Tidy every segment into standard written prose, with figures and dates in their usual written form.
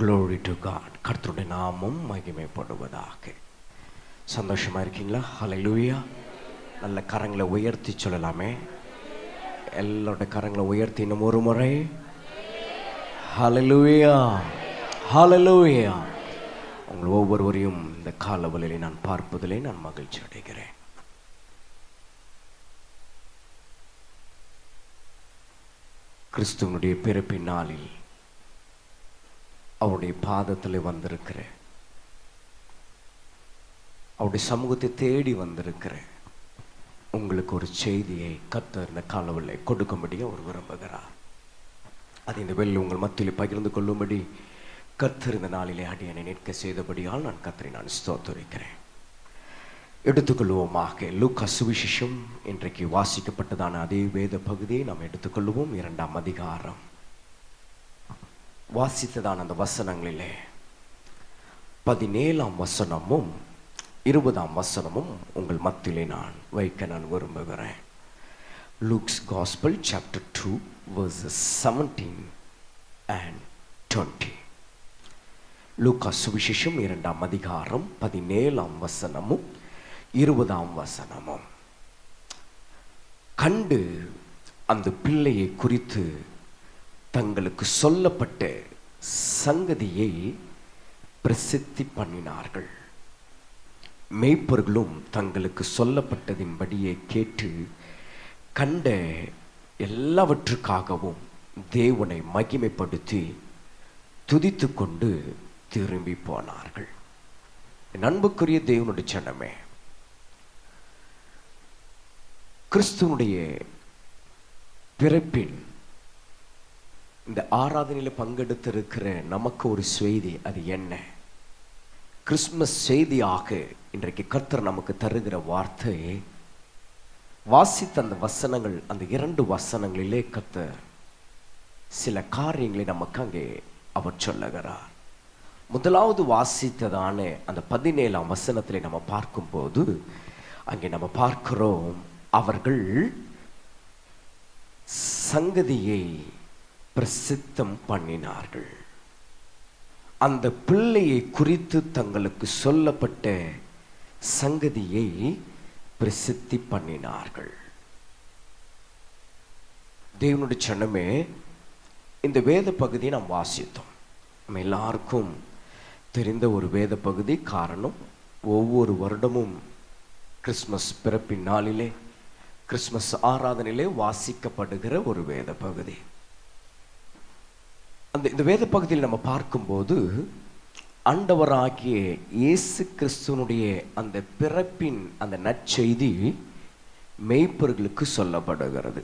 Glory to God. கர்த்தருடைய நாமம் மகிமைப்படுவதாக. சந்தோஷமா இருக்கீங்களா? ஹல்லேலூயா. நல்ல கரங்களை உயர்த்தி சொல்லலாமே. எல்லாரோட கரங்களை உயர்த்தி இன்னும் ஒரு முறை ஹல்லேலூயா, ஹல்லேலூயா. உங்கள் ஒவ்வொருவரையும் இந்த காலவெளியிலே நான் பார்ப்பதிலே நான் மகிழ்ச்சி அடைகிறேன். கிறிஸ்துவனுடைய பிறப்பின் நாளில் அவருடைய பாதத்தில் வந்திருக்கிற, அவருடைய சமூகத்தை தேடி வந்திருக்கிற உங்களுக்கு ஒரு செய்தியை கர்த்தர் இந்த காலவெளியிலே கொடுக்கும்படி அவர் விரும்புகிறார். அது இந்த வேளையில் உங்கள் மத்தியில் பகிர்ந்து கொள்ளும்படி கர்த்தர் இந்த நாளிலே அடியனை நிற்க செய்தபடியால் நான் கர்த்தரை நான் ஸ்தோத்திரிக்கிறேன். எடுத்துக்கொள்வோமாக. லூக்கா சுவிசேஷம் இன்றைக்கு வாசிக்கப்பட்டதான அதே வேத பகுதியை நாம் எடுத்துக்கொள்வோம். 2ஆம் அதிகாரம் வாசித்ததான அந்த வசனங்களிலே 17ஆம் வசனமும் 20ஆம் வசனமும் உங்கள் மத்தியிலே நான் வைக்க நான் விரும்புகிறேன். Luke's gospel chapter 2 verses 17 and 20. லூக்கா சுவிசேஷம் 2ஆம் அதிகாரம் 17ஆம் வசனமும் 20ஆம் வசனமும். கண்டு அந்த பிள்ளையை குறித்து தங்களுக்கு சொல்லப்பட்ட சங்கதியை பிரசித்தி பண்ணினார்கள். மேய்ப்பர்களும் தங்களுக்கு சொல்லப்பட்டதின்படியே கேட்டு கண்ட எல்லாவற்றுக்காகவும் தேவனை மகிமைப்படுத்தி துதித்து கொண்டு திரும்பி போனார்கள். அன்புக்குரிய தேவனுடைய ஜனமே, கிறிஸ்துவனுடைய பிறப்பின் இந்த ஆராதனையில் பங்கெடுத்திருக்கிற நமக்கு ஒரு செய்தி. அது என்ன? கிறிஸ்துமஸ் செய்தியாக இன்றைக்கு கர்த்தர் நமக்கு தருகிற வார்த்தை, வாசித்த அந்த வசனங்கள், அந்த 2 வசனங்களிலே கர்த்தர் சில காரியங்களை நமக்கு அங்கே அவர் சொல்லுகிறார். முதலாவது வாசித்ததான அந்த 17ஆம் வசனத்திலே நம்ம பார்க்கும்போது அங்கே நம்ம பார்க்கிறோம், அவர்கள் சங்கதியை பிரசித்தம் பண்ணினார்கள். அந்த பிள்ளையை குறித்து தங்களுக்கு சொல்லப்பட்ட சங்கதியை பிரசித்தி பண்ணினார்கள். தேவனுடைய ஜனமே, இந்த வேத பகுதியை நாம் வாசித்தோம். நம்ம எல்லாருக்கும் தெரிந்த ஒரு வேத பகுதி. காரணம், ஒவ்வொரு வருடமும் கிறிஸ்மஸ் பிறப்பின் நாளிலே, கிறிஸ்மஸ் ஆராதனையிலே வாசிக்கப்படுகிற ஒரு வேத பகுதி. இந்த வேத பகுதியில் நம்ம பார்க்கும்போது ஆண்டவராகிய இயேசு கிறிஸ்துவனுடைய அந்த பிறப்பின் அந்த நற்செய்தி மேய்ப்பர்களுக்கு சொல்லப்படுகிறது.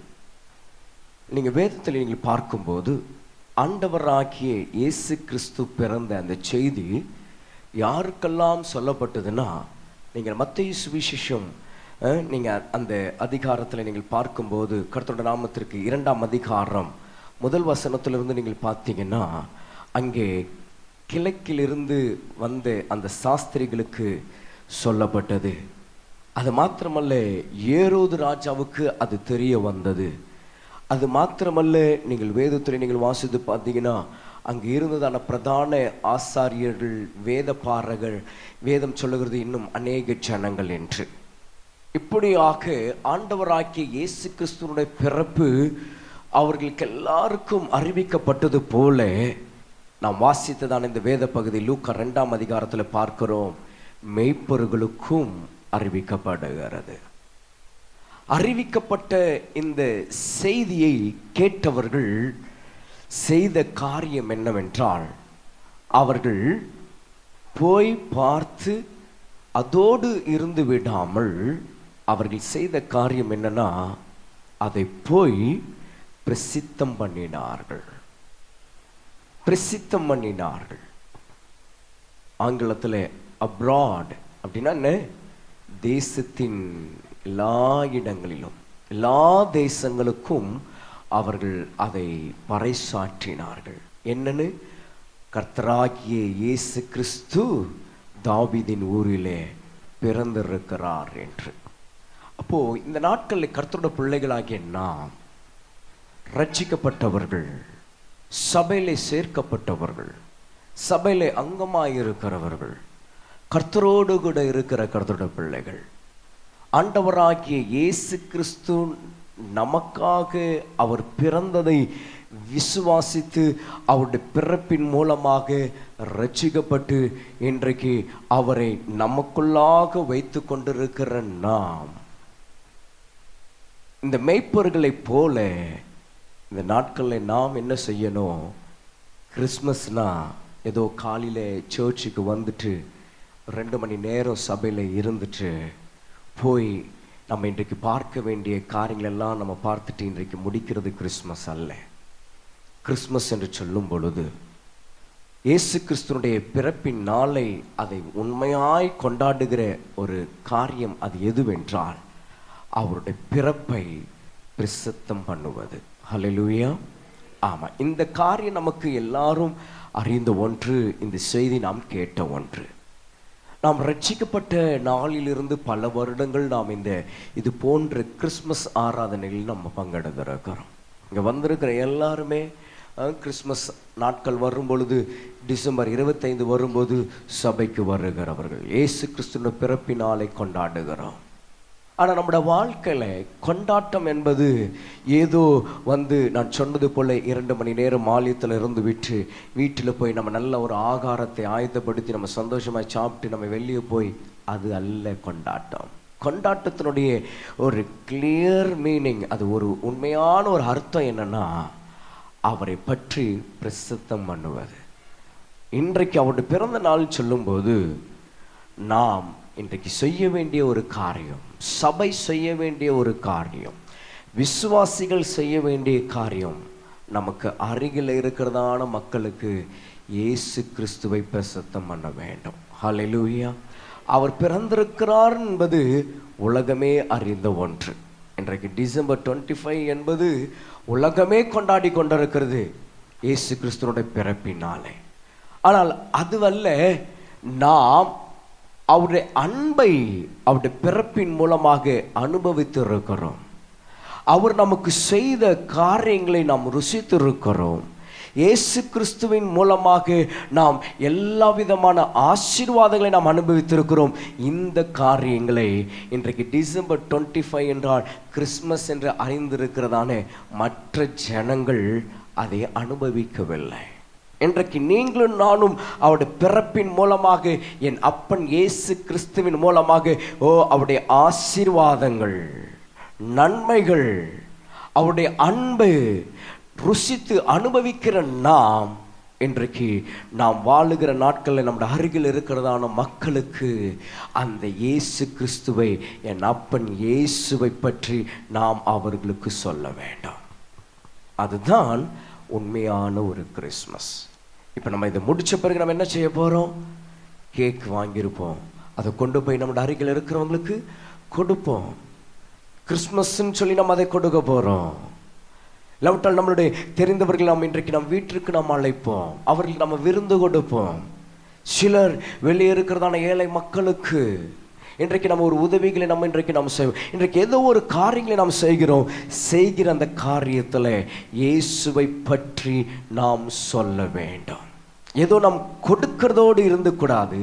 நீங்க வேதத்தில் நீங்கள் பார்க்கும்போது ஆண்டவராகிய இயேசு கிறிஸ்து பிறந்த அந்த செய்தி யாருக்கெல்லாம் சொல்லப்பட்டதுன்னா, நீங்கள் மத்தேயு சுவிசேஷம் நீங்கள் அந்த அதிகாரத்தில் நீங்கள் பார்க்கும்போது கர்த்தருடைய நாமத்திற்கு 2ஆம் அதிகாரம் 1 வசனத்திலிருந்து நீங்கள் பார்த்தீங்கன்னா, அங்கே கிழக்கிலிருந்து வந்த அந்த சாஸ்திரிகளுக்கு சொல்லப்பட்டது. அது மாத்திரமல்ல, ஏரோது ராஜாவுக்கு அது தெரிய வந்தது. அது மாத்திரமல்ல, நீங்கள் வேதத்தில் நீங்கள் வாசித்து பார்த்தீங்கன்னா, அங்கே இருந்ததான பிரதான ஆசாரியர்கள், வேதபாரகர், வேதம் சொல்லுகிறது இன்னும் அநேக ஜனங்கள் என்று. இப்படியாக ஆண்டவராகிய இயேசு கிறிஸ்துவனுடைய பிறப்பு அவர்களுக்கு எல்லாருக்கும் அறிவிக்கப்பட்டது போல நாம் வாசித்ததான இந்த வேத பகுதி லூக்கா 2ஆம் அதிகாரத்தில் பார்க்கிறோம், மேய்ப்பர்களுக்கும் அறிவிக்கப்படுகிறது. அறிவிக்கப்பட்ட இந்த செய்தியை கேட்டவர்கள் செய்த காரியம் என்னவென்றால், அவர்கள் போய் பார்த்து அதோடு இருந்து விடாமல் அவர்கள் செய்த காரியம் என்னன்னா, அதை போய் பிரசித்தம் பண்ணினார்கள். பிரசித்தம் பண்ணினார்கள். ஆங்கிலத்தில் அப்ராட் அப்படின்னா என்ன? தேசத்தின் எல்லா இடங்களிலும், எல்லா தேசங்களுக்கும் அவர்கள் அதை பறைசாற்றினார்கள். என்னன்னு? கர்த்தராகிய இயேசு கிறிஸ்து தாவீதின் ஊரிலே பிறந்திருக்கிறார் என்று. அப்போ இந்த நாட்களில் கர்த்தருடைய பிள்ளைகளாகிய நாம் ரட்சிக்கப்பட்டவர்கள், சபையிலே சேர்க்கப்பட்டவர்கள், சபையிலே அங்கமாயிருக்கிறவர்கள், கர்த்தரோடு கூட இருக்கிற கர்த்தருடைய பிள்ளைகள், ஆண்டவராகிய இயேசு கிறிஸ்து நமக்காக அவர் பிறந்ததை விசுவாசித்து அவருடைய பிறப்பின் மூலமாக ரட்சிக்கப்பட்டு இன்றைக்கு அவரை நமக்குள்ளாக வைத்து கொண்டிருக்கிற நாம், இந்த மெய்ப்பொருள்களைப் போல இந்த நாட்களில் நாம் என்ன செய்யணும்? கிறிஸ்மஸ்னா ஏதோ காலையில் சர்ச்சுக்கு வந்துட்டு 2 மணி நேரம் சபையில் இருந்துட்டு போய் நம்ம இன்றைக்கு பார்க்க வேண்டிய காரியங்களெல்லாம் நம்ம பார்த்துட்டு இன்றைக்கு முடிக்கிறது கிறிஸ்மஸ் அல்ல. கிறிஸ்மஸ் என்று சொல்லும் பொழுது இயேசு கிறிஸ்துனுடைய பிறப்பின் நாளை அதை உண்மையாய் கொண்டாடுகிற ஒரு காரியம் அது எதுவென்றால் அவருடைய பிறப்பை பிரசித்தம் பண்ணுவது. ஹல்லேலூயா. ஆமா, இந்த காரியம் நமக்கு எல்லாரும் அறிந்த ஒன்று. இந்த செய்தி நாம் கேட்ட ஒன்று. நாம் ரட்சிக்கப்பட்ட நாளிலிருந்து பல வருடங்கள் நாம் இது போன்ற கிறிஸ்மஸ் ஆராதனைகளில் நம்ம பங்கெடுத்திருக்கிறோம். இங்கே வந்திருக்கிற எல்லாருமே கிறிஸ்மஸ் நாட்கள் வரும் பொழுது, டிசம்பர் 25 வரும்போது சபைக்கு வருகிறவர்கள், இயேசு கிறிஸ்துவின் பிறப்பின் நாளை கொண்டாடுகிறோம். ஆனால் நம்முடைய வாழ்க்கையில் கொண்டாட்டம் என்பது ஏதோ நான் சொன்னது போல் 2 மணி நேரம் ஆலயத்தில் இருந்து விட்டு வீட்டில் போய் நம்ம நல்ல ஒரு ஆகாரத்தை ஆயத்தப்படுத்தி நம்ம சந்தோஷமாக சாப்பிட்டு நம்ம வெளியே போய், அது அல்ல கொண்டாட்டம். கொண்டாட்டத்தினுடைய ஒரு கிளியர் மீனிங், அது ஒரு உண்மையான ஒரு அர்த்தம் என்னன்னா, அவரை பற்றி பிரசித்தம் பண்ணுவது. இன்றைக்கு அவருடைய பிறந்த நாள் சொல்லும்போது நாம் இன்றைக்கு செய்ய வேண்டிய ஒரு காரியம், சபை செய்ய வேண்டிய ஒரு காரியம், விசுவாசிகள் செய்ய வேண்டிய காரியம், நமக்கு அருகில் இருக்கிறதான மக்களுக்கு இயேசு கிறிஸ்துவை பிரசித்தம் பண்ண வேண்டும். ஹல்லேலூயா. அவர் பிறந்திருக்கிறார் என்பது உலகமே அறிந்த ஒன்று. இன்றைக்கு டிசம்பர் 25 என்பது உலகமே கொண்டாடி கொண்டிருக்கிறது இயேசு கிறிஸ்துவோடைய பிறப்பினாலே. ஆனால் அதுவல்ல, நாம் அவருடைய அன்பை அவருடைய பிறப்பின் மூலமாக அனுபவித்து இருக்கிறோம். அவர் நமக்கு செய்த காரியங்களை நாம் ருசித்து இருக்கிறோம். இயேசு கிறிஸ்துவின் மூலமாக நாம் எல்லா விதமான ஆசீர்வாதங்களை நாம் அனுபவித்திருக்கிறோம். இந்த காரியங்களை இன்றைக்கு டிசம்பர் 25 என்றால் கிறிஸ்மஸ் என்று அறிந்திருக்கிறதான மற்ற ஜனங்கள் அதை அனுபவிக்கவில்லை. இன்றைக்கு நீங்களும் நானும் அவருடைய பிறப்பின் மூலமாக, என் அப்பன் இயேசு கிறிஸ்துவின் மூலமாக அவருடைய ஆசீர்வாதங்கள், நன்மைகள், அவருடைய அன்பு ருசித்து அனுபவிக்கிற நாம், இன்றைக்கு நாம் வாழுகிற நாட்களில் நம்முடைய அருகில் இருக்கிறதான மக்களுக்கு அந்த இயேசு கிறிஸ்துவை, என் அப்பன் இயேசுவை பற்றி நாம் அவர்களுக்கு சொல்ல வேண்டும். அதுதான் உண்மையான ஒரு கிறிஸ்மஸ். இப்போ நம்ம இதை முடிச்ச பிறகு நம்ம என்ன செய்ய போகிறோம்? கேக் வாங்கியிருப்போம், அதை கொண்டு போய் நம்முடைய அருகில் இருக்கிறவங்களுக்கு கொடுப்போம். கிறிஸ்மஸ்ன்னு சொல்லி நம்ம அதை கொடுக்க போகிறோம். இல்லாவிட்டால் நம்மளுடைய தெரிந்தவர்கள் நாம் இன்றைக்கு நம் வீட்டிற்கு நாம் அழைப்போம், அவர்களுக்கு நம்ம விருந்து கொடுப்போம். சிலர் வெளியே இருக்கிறதான ஏழை மக்களுக்கு இன்றைக்கு நம்ம ஒரு உதவிகளை நம்ம செய்வோம். இன்றைக்கு ஏதோ ஒரு காரியங்களை நாம் செய்கிறோம். செய்கிற அந்த காரியத்தில் இயேசுவை பற்றி நாம் சொல்ல வேண்டும். ஏதோ நாம் கொடுக்கிறதோடு இருந்து கூடாது,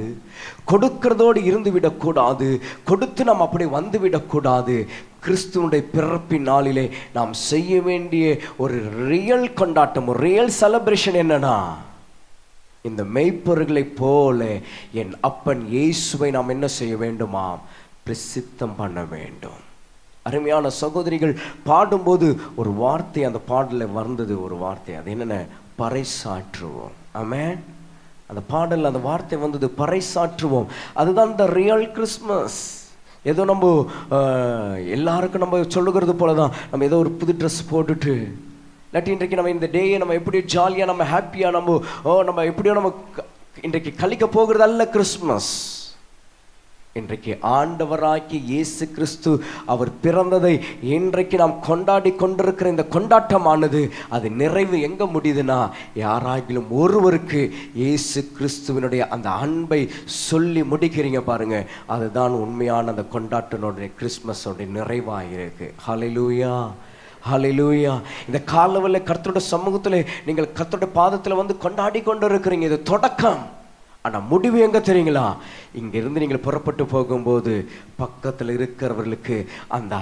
கொடுக்கிறதோடு இருந்து விடக்கூடாது, கொடுத்து நாம் அப்படி வந்து விடக்கூடாது. கிறிஸ்துவனுடைய பிறப்பின் நாளிலே நாம் செய்ய வேண்டிய ஒரு ரியல் கொண்டாட்டம், ஒரு ரியல் செலிப்ரேஷன் என்னன்னா, இந்த மெய்ப்பொருள்களை போல என் அப்பன் இயேசுவை நாம் என்ன செய்ய வேண்டுமா? பிரசித்தம் பண்ண வேண்டும். அருமையான சகோதரிகள் பாடும்போது ஒரு வார்த்தை அந்த பாடலில் வந்தது, ஒரு வார்த்தை, அது என்னென்ன? பறைசாற்றுவோம். ஆமென். அந்த பாடல் அந்த வார்த்தை வந்தது, பறைசாற்றுவோம். அதுதான் இந்த ரியல் கிறிஸ்மஸ். ஏதோ நம்ம எல்லாருக்கும் நம்ம சொல்லுகிறது போல தான் நம்ம ஏதோ ஒரு புது ட்ரெஸ் போட்டுட்டு, இல்லாட்டி இன்றைக்கு நம்ம இந்த டேயை நம்ம எப்படி ஜாலியாக நம்ம ஹாப்பியாக நம்ம எப்படியோ நம்ம இன்றைக்கு கழிக்க போகிறது அல்ல கிறிஸ்மஸ். இன்றைக்கு ஆண்டவராகிய இயேசு கிறிஸ்து அவர் பிறந்ததை இன்றைக்கு நாம் கொண்டாடி கொண்டிருக்கிற இந்த கொண்டாட்டமானது, அது நிறைவு எங்கே முடியுதுன்னா, யாராகிலும் ஒருவருக்கு இயேசு கிறிஸ்துவனுடைய அந்த அன்பை சொல்லி முடிக்கிறீங்க பாருங்க, அதுதான் உண்மையான அந்த கொண்டாட்டனுடைய கிறிஸ்மஸோடைய நிறைவாக இருக்கு. ஹல்லேலூயா. ஹல்லேலூயா. இந்த காலவெளியில கர்த்தருடைய சமூகத்தில் நீங்கள் கர்த்தருடைய பாதத்தில் வந்து கொண்டாடி கொண்டு இருக்கிறீங்க. இது தொடக்கம். ஆனால் முடிவு எங்கே தெரியுங்களா? இங்கிருந்து நீங்கள் புறப்பட்டு போகும்போது பக்கத்தில் இருக்கிறவர்களுக்கு அந்த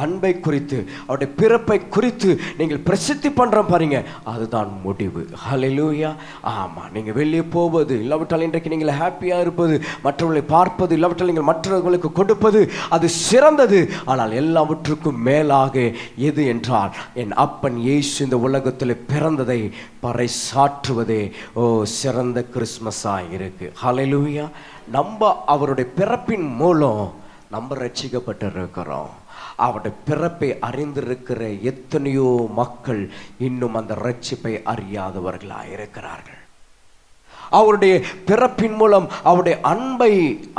அன்பை குறித்து, அவருடைய பிறப்பை குறித்து நீங்கள் பிரசித்தி பண்ணுற பாருங்க, அதுதான் முடிவு. ஹல்லேலூயா. ஆமாம், நீங்கள் வெளியே போவது இல்லாவிட்டால் இன்றைக்கு நீங்கள் ஹாப்பியாக இருப்பது, மற்றவர்களை பார்ப்பது இல்லாவிட்டால் நீங்கள் மற்றவர்களுக்கு கொடுப்பது, அது சிறந்தது. ஆனால் எல்லாவற்றுக்கும் மேலாக எது என்றால், என் அப்பன் இயேசு இந்த உலகத்தில் பிறந்ததை பறைசாற்றுவதே சிறந்த கிறிஸ்மஸாக இருக்கு. ஹல்லேலூயா. நம்ம அவருடைய பிறப்பின் மூலம் நம்ம ரட்சிக்கப்பட்டிருக்கிறோம். அவருடைய பிறப்பை அறிந்திருக்கிற எத்தனையோ மக்கள் இன்னும் அந்த ரட்சிப்பை அறியாதவர்களாக இருக்கிறார்கள். அவருடைய பிறப்பின் மூலம் அவருடைய அன்பை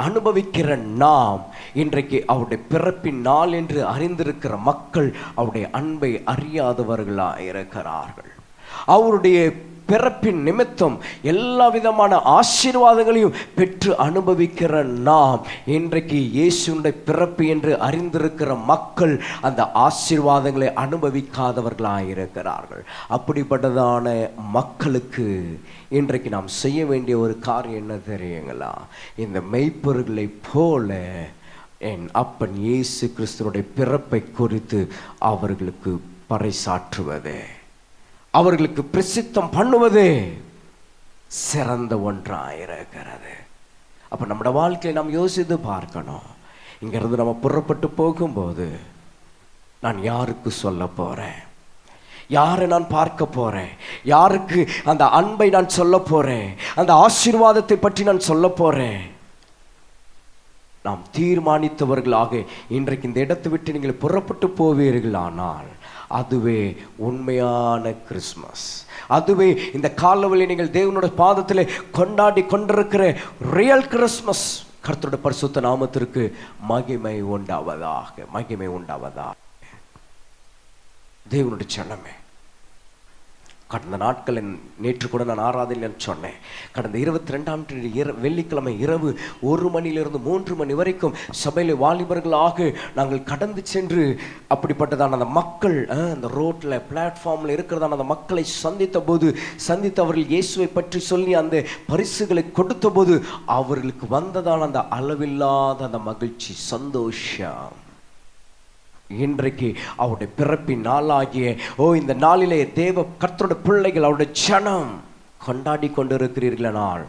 அனுபவிக்கிற நாம் இன்றைக்கு அவருடைய பிறப்பின் நாள் என்று அறிந்திருக்கிற மக்கள் அவருடைய அன்பை அறியாதவர்களாக இருக்கிறார்கள். அவருடைய பிறப்பின் நிமித்தம் எல்லா விதமான ஆசீர்வாதங்களையும் பெற்று அனுபவிக்கிற நாம் இன்றைக்கு இயேசுடைய பிறப்பு என்று அறிந்திருக்கிற மக்கள் அந்த ஆசீர்வாதங்களை அனுபவிக்காதவர்களாக இருக்கிறார்கள். அப்படிப்பட்டதான மக்களுக்கு இன்றைக்கு நாம் செய்ய வேண்டிய ஒரு காரியம் என்ன தெரியுங்களா? இந்த மெய்ப்பொருளை போல என் அப்பன் இயேசு கிறிஸ்துவுடைய பிறப்பை குறித்து அவர்களுக்கு பறைசாற்றுவது, அவர்களுக்கு பிரசித்தம் பண்ணுவது சிறந்த ஒன்றாயிருக்கிறது. அப்ப நம்முடைய வாழ்க்கையை நாம் யோசித்து பார்க்கணும். இங்கிருந்து நம்ம புறப்பட்டு போகும்போது நான் யாருக்கு சொல்ல போறேன், யாரை நான் பார்க்க போறேன், யாருக்கு அந்த அன்பை நான் சொல்ல போறேன், அந்த ஆசீர்வாதத்தை பற்றி நான் சொல்ல போறேன். நாம் தீர்மானித்தவர்களாக இன்றைக்கு இந்த இடத்தை விட்டு நீங்கள் புறப்பட்டு போவீர்களானால் அதுவே உண்மையான கிறிஸ்மஸ். அதுவே இந்த காலவெளியில் நீங்கள் தேவனுடைய பாதத்தில் கொண்டாடி கொண்டிருக்கிற ரியல் கிறிஸ்மஸ். கர்த்தருடைய பரிசுத்த நாமத்திற்கு மகிமை உண்டாவதாக, மகிமை உண்டாவதாக. தேவனுடைய ஜனமே, கடந்த நாட்களில் நேற்று கூட நான் ஆராதனையில் சொன்னேன், கடந்த 22ஆம் தேதி வெள்ளிக்கிழமை இரவு 1 மணியிலிருந்து 3 மணி வரைக்கும் சபையில வாலிபர்களாக நாங்கள் கடந்து சென்று அப்படிப்பட்டதான அந்த மக்கள் அந்த ரோட்டில் பிளாட்ஃபார்மில் இருக்கிறதான அந்த மக்களை சந்தித்து அவர்கள் இயேசுவை பற்றி சொல்லி அந்த பரிசுகளை கொடுத்த போது அவர்களுக்கு வந்ததான அந்த அளவில்லாத அந்த மகிழ்ச்சி, சந்தோஷம். இன்றைக்கு அவருடைய பிறப்பின் நாளாகிய இந்த நாளிலே தேவ கர்த்தருடைய பிள்ளைகள் அவருடைய ஜனம் கொண்டாடி கொண்டிருக்கிறீர்களானால்